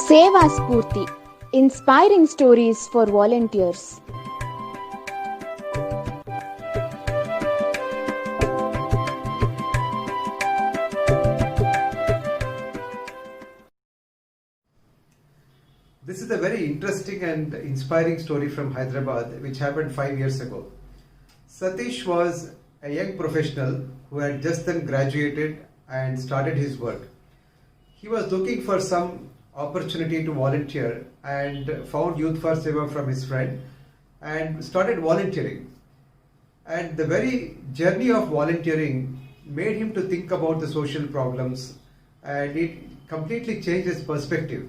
Seva Spurti, inspiring stories for volunteers. This is a very interesting and inspiring story from Hyderabad which happened 5 years ago. Satish was a young professional who had just then graduated and started his work. He was looking for some opportunity to volunteer and found Youth for Seva from his friend and started volunteering. And the very journey of volunteering made him to think about the social problems, and it completely changed his perspective.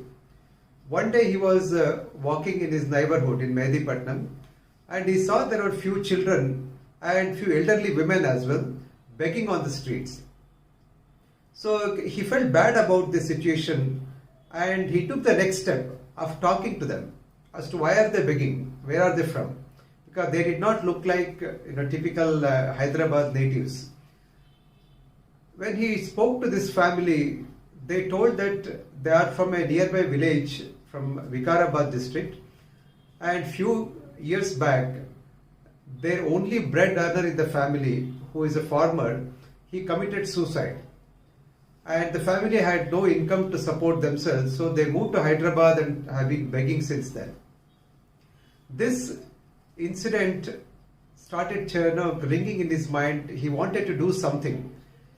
One day he was walking in his neighborhood in Mehdipatnam, and he saw there were few children and few elderly women as well begging on the streets. So he felt bad about the situation, and he took the next step of talking to them as to why are they begging, where are they from, because they did not look like typical Hyderabad natives. When he spoke to this family, they told that they are from a nearby village from Vikarabad district, and few years back their only bread earner in the family, who is a farmer, he committed suicide. And the family had no income to support themselves, so they moved to Hyderabad and have been begging since then. This incident started ringing in his mind. He wanted to do something.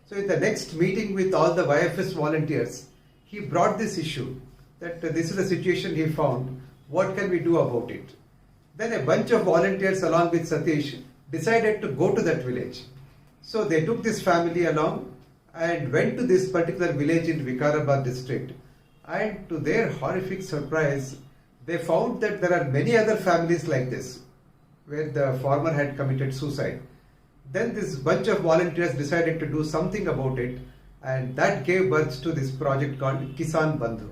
So in the next meeting with all the YFS volunteers, he brought this issue that this is the situation he found. What can we do about it? Then a bunch of volunteers along with Satish decided to go to that village. So they took this family along and went to this particular village in Vikarabad district, and to their horrific surprise, they found that there are many other families like this where the farmer had committed suicide. Then this bunch of volunteers decided to do something about it, and that gave birth to this project called Kisan Bandhu.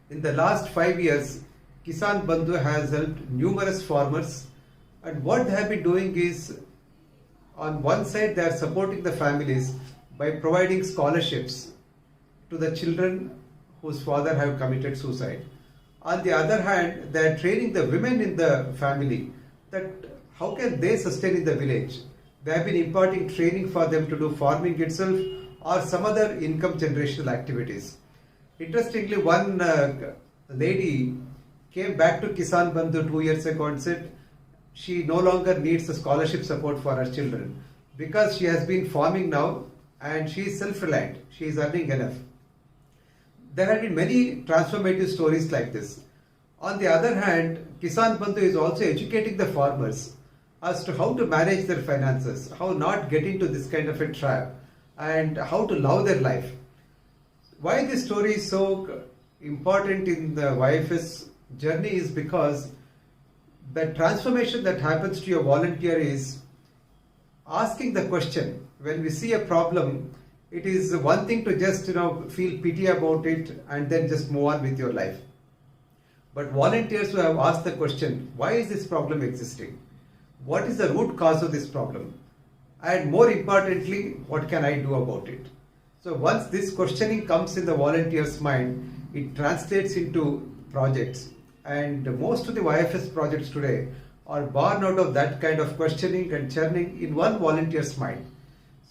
In the last 5 years, Kisan Bandhu has helped numerous farmers, and what they have been doing is, on one side they are supporting the families by providing scholarships to the children whose father have committed suicide. On the other hand, they are training the women in the family that how can they sustain in the village. They have been imparting training for them to do farming itself or some other income generational activities. Interestingly, one lady came back to Kisan Bandhu 2 years ago and said she no longer needs the scholarship support for her children because she has been farming now and she is self-reliant. She is earning enough. There have been many transformative stories like this. On the other hand, Kisan Bandhu is also educating the farmers as to how to manage their finances, how not get into this kind of a trap, and how to love their life. Why this story is so important in the YFS journey is because the transformation that happens to your volunteer is asking the question. When we see a problem, it is one thing to just feel pity about it and then just move on with your life. But volunteers who have asked the question, why is this problem existing? What is the root cause of this problem? And more importantly, what can I do about it? So once this questioning comes in the volunteer's mind, it translates into projects. And most of the YFS projects today are born out of that kind of questioning and churning in one volunteer's mind.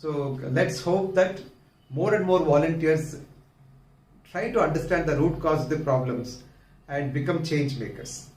So let's hope that more and more volunteers try to understand the root cause of the problems and become change makers.